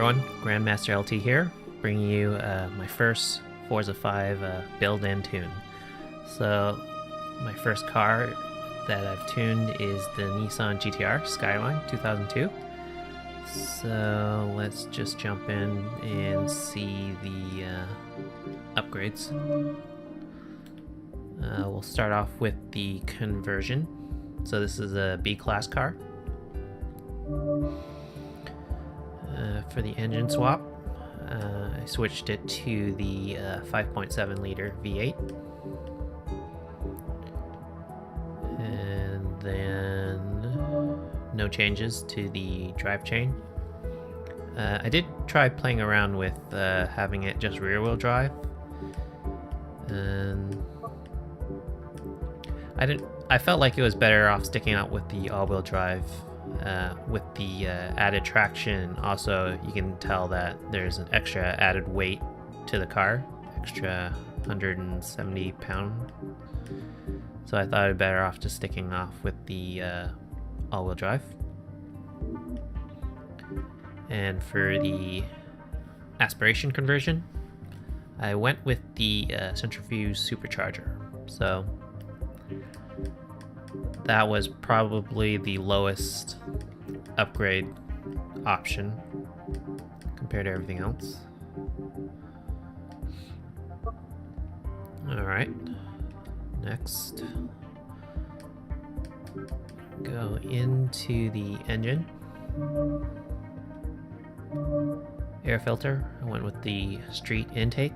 everyone, Grandmaster LT here, bringing you my first Forza 5 build and tune. So, my first car that I've tuned is the Nissan GTR Skyline 2002. So, let's just jump in and see the upgrades. We'll start off with the conversion. So this is a B-class car. For the engine swap, I switched it to the 5.7 liter V8. And then no changes to the drivetrain. I did try playing around with having it just rear-wheel drive. And I felt like it was better off sticking out with the all-wheel drive. With the added traction, also you can tell that there's an extra added weight to the car, extra 170 pounds. So I thought it'd better off just sticking off with the all-wheel drive. And for the aspiration conversion, I went with the centrifuge supercharger. So that was probably the lowest upgrade option compared to everything else. Alright, next, go into the engine. Air filter, I went with the street intake.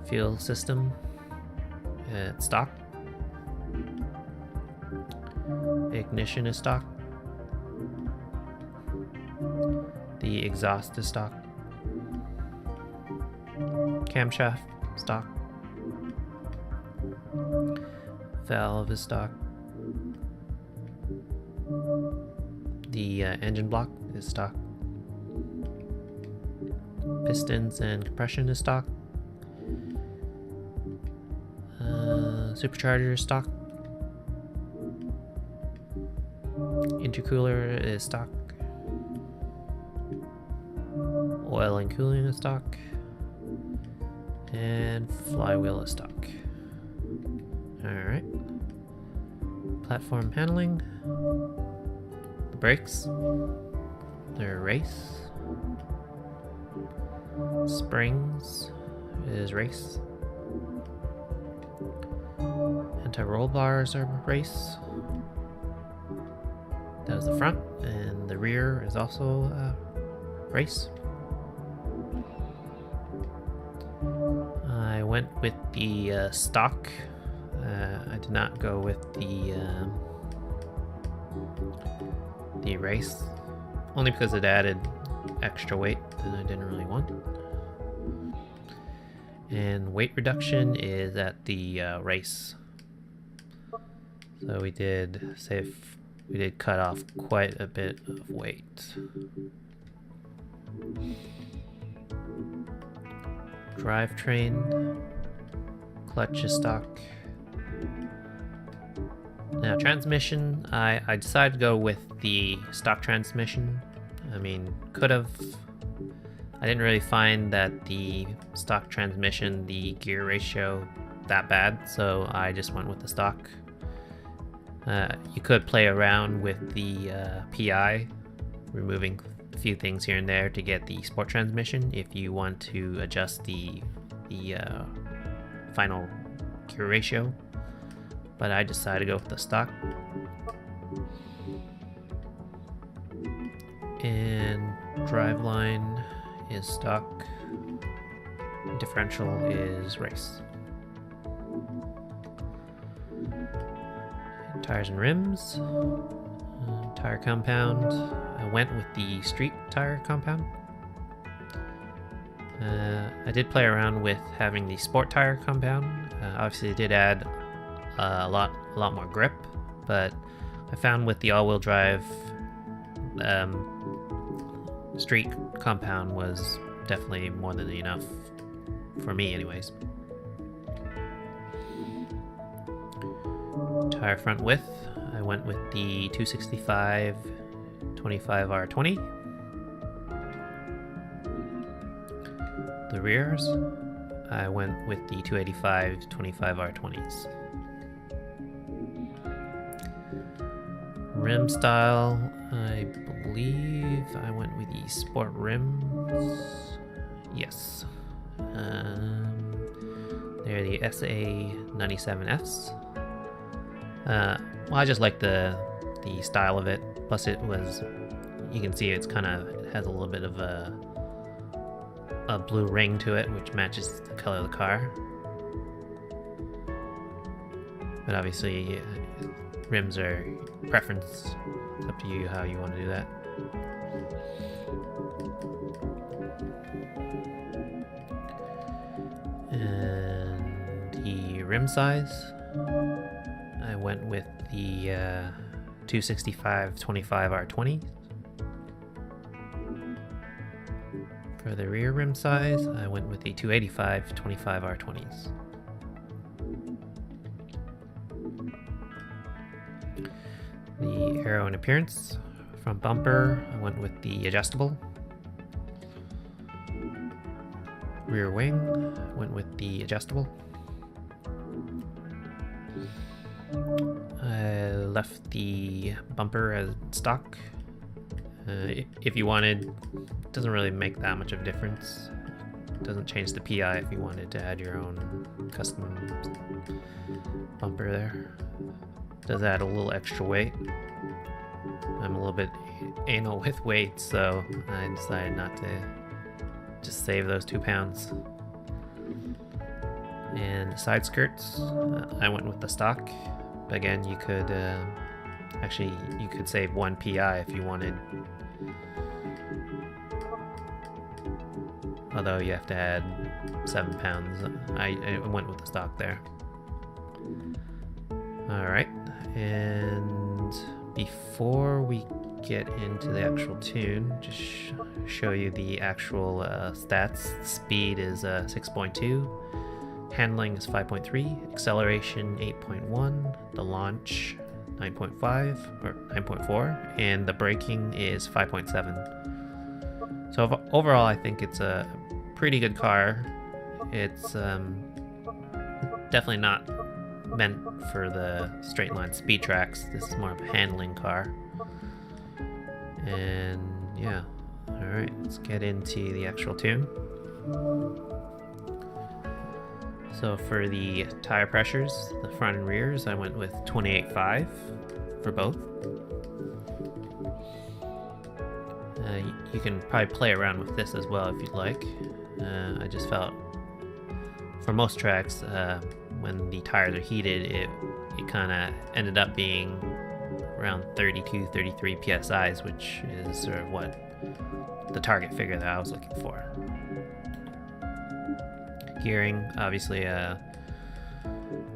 Fuel system, stock. Ignition is stock. The exhaust is stock. Camshaft, stock. Valve is stock. The engine block is stock. Pistons and compression is stock. Supercharger is stock. Intercooler is stock. Oil and cooling is stock. And flywheel is stock. Alright. Platform handling. The brakes. They're race. Springs is race. Anti-roll bars are race. That was the front, and the rear is also race. I went with the stock. I did not go with the race, only because it added extra weight that I didn't really want. And weight reduction is at the race. So we did cut off quite a bit of weight. Drivetrain, clutch is stock. Now transmission, I decided to go with the stock transmission. I mean, could have. I didn't really find that the stock transmission, the gear ratio, that bad, so I just went with the stock. You could play around with the PI, removing a few things here and there to get the sport transmission if you want to adjust the final gear ratio. But I decided to go with the stock. And driveline is stock. Differential is race. Tires and rims. Tire compound. I went with the street tire compound. I did play around with having the sport tire compound. Obviously, it did add a lot more grip, but I found with the all-wheel drive, street compound was definitely more than enough for me, anyways. Tire front width, I went with the 265 25R20. The rears, I went with the 285 25R20s. Rim style, I believe I went with the sport rims. Yes. They're the SA97Fs. Well, I just like the style of it. Plus, it was, you can see it has a little bit of a blue ring to it, which matches the color of the car. But obviously, rims are preference. It's up to you how you want to do that. And the rim size, I went with the 265 25R20. For the rear rim size, I went with the 285 25R20s. The Aero and Appearance, front bumper, I went with the adjustable. Rear wing, went with the adjustable. I left the bumper as stock. If you wanted, it doesn't really make that much of a difference. It doesn't change the PI if you wanted to add your own custom bumper there. It does add a little extra weight. I'm a little bit anal with weight, so I decided not to just save those 2 pounds. And the side skirts, I went with the stock. But again, you could actually you could save 1 PI if you wanted. Although you have to add 7 pounds. I went with the stock there. Alright, and before we get into the actual tune, just show you the actual stats. Speed is 6.2, handling is 5.3, acceleration 8.1, the launch 9.5 or 9.4, and the braking is 5.7. So overall, I think it's a pretty good car. It's definitely not meant for the straight line speed tracks. This is more of a handling car. And yeah, alright, let's get into the actual tune. So for the tire pressures, the front and rears, I went with 28.5 for both. You can probably play around with this as well if you'd like. I just felt for most tracks, when the tires are heated, it kind of ended up being around 32-33 psi's, which is sort of what the target figure that I was looking for. Gearing, obviously,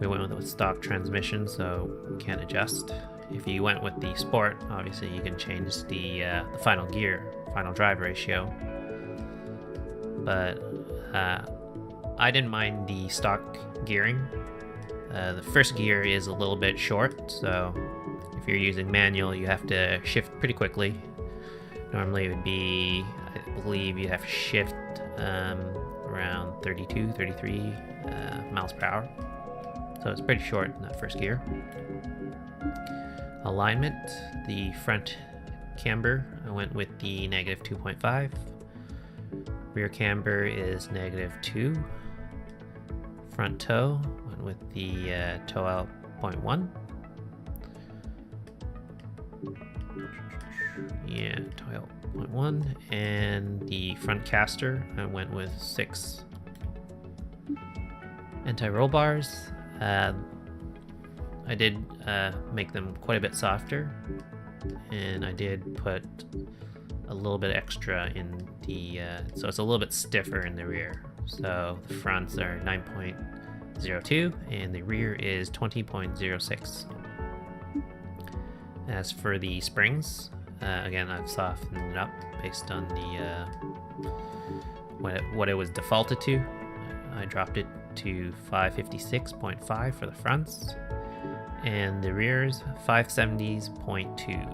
we went with a stock transmission, so we can't adjust. If you went with the sport, obviously you can change the final gear, final drive ratio. But I didn't mind the stock gearing. The first gear is a little bit short, so if you're using manual, you have to shift pretty quickly. Normally it would be, I believe you have to shift around 32, 33 miles per hour. So it's pretty short in that first gear. Alignment, the front camber, I went with the -2.5. Rear camber is -2. Front toe, went with the toe out 0.1. Yeah, toe out 0.1. And the front caster, I went with 6. Anti-roll bars, I did make them quite a bit softer, and I did put a little bit extra in the, so it's a little bit stiffer in the rear. So the fronts are 9.02 and the rear is 20.06. As for the springs, again, I've softened it up based on the what it was defaulted to. I dropped it to 556.5 for the fronts, and the rears 570.2,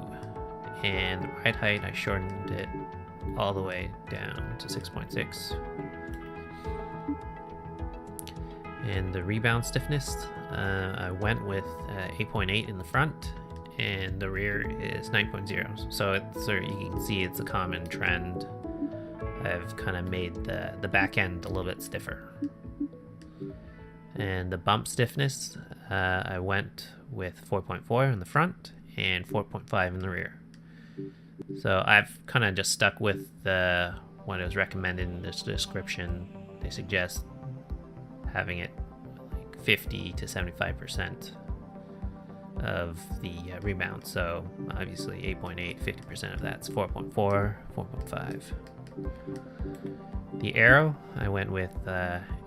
and the ride height I shortened it all the way down to 6.6. And the rebound stiffness, I went with 8.8 in the front, and the rear is 9.0. So it's, you can see it's a common trend. I've kind of made the back end a little bit stiffer. And the bump stiffness, I went with 4.4 in the front and 4.5 in the rear. So I've kind of just stuck with what is recommended in this description. They suggest having it like 50 to 75% of the rebound. So obviously 8.8, 50% of that's 4.4, 4.5. The Aero, I went with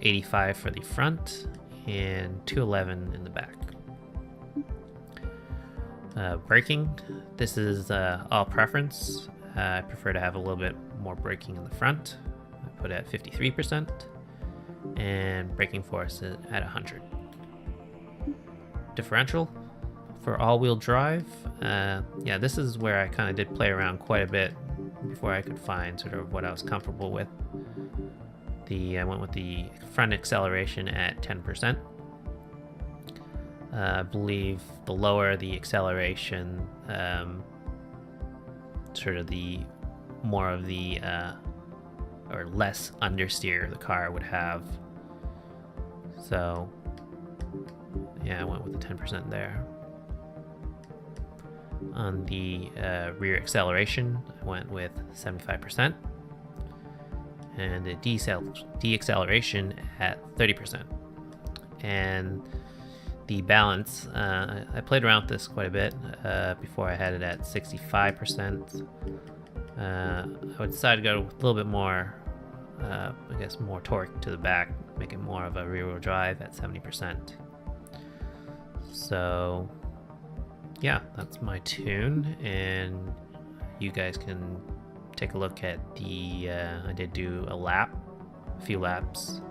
85 for the front and 211 in the back. Braking, this is all preference. I prefer to have a little bit more braking in the front. I put it at 53%, and braking force is at 100. Differential, for all-wheel drive, yeah, this is where I kind of did play around quite a bit before I could find sort of what I was comfortable with. I went with the front acceleration at 10%. I believe the lower the acceleration, sort of the more of the or less understeer the car would have. So yeah, I went with the 10% there. On the rear acceleration, I went with 75%, and the deacceleration at 30%. And the balance, I played around with this quite a bit before I had it at 65%. I decided to go with a little bit more, I guess more torque to the back, make it more of a rear-wheel drive at 70%. So yeah, that's my tune, and you guys can take a look at I did do a few laps.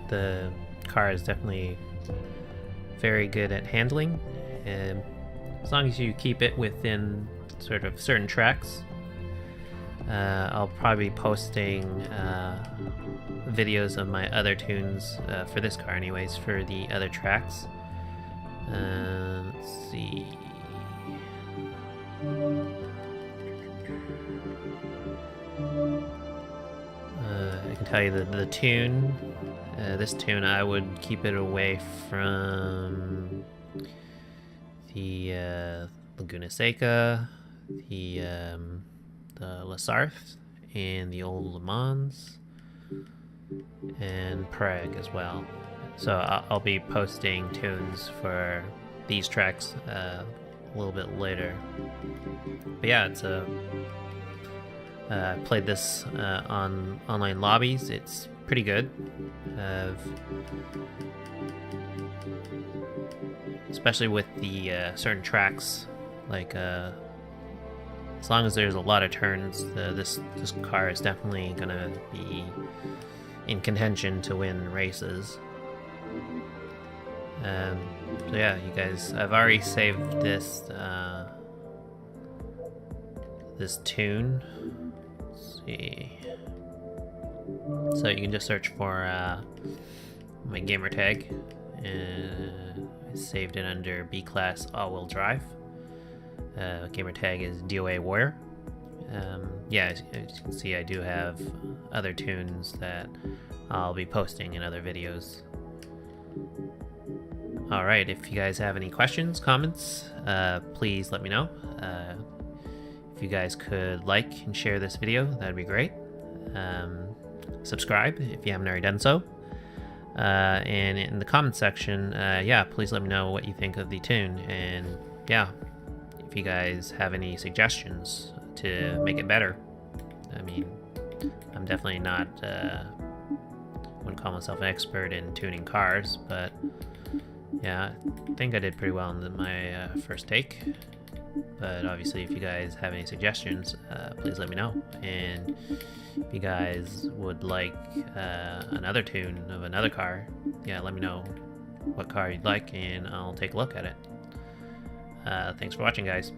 the car is definitely very good at handling, and as long as you keep it within sort of certain tracks. I'll probably be posting videos of my other tunes for this car anyways, for the other tracks. Let's see. I can tell you that the tune, this tune, I would keep it away from the Laguna Seca, the Lasarth, and the old Le Mans, and Prague as well. So I'll be posting tunes for these tracks a little bit later. But yeah, it's I played this on online lobbies. It's pretty good. Especially with the certain tracks, like as long as there's a lot of turns, this car is definitely gonna be in contention to win races. So yeah, you guys, I've already saved this this tune. Let's see. So you can just search for my gamer tag, and I saved it under B class all-wheel drive. Gamer tag is DOA Warrior. Yeah, as you can see, I do have other tunes that I'll be posting in other videos. Alright, if you guys have any questions, comments, please let me know. If you guys could like and share this video, that'd be great. Subscribe if you haven't already done so. And in the comment section, yeah, please let me know what you think of the tune. And yeah, if you guys have any suggestions to make it better. I mean, I'm definitely not, wouldn't call myself an expert in tuning cars, but yeah, I think I did pretty well in my first take. But obviously, if you guys have any suggestions, please let me know. And if you guys would like another tune of another car, yeah, let me know what car you'd like, and I'll take a look at it. Thanks for watching, guys.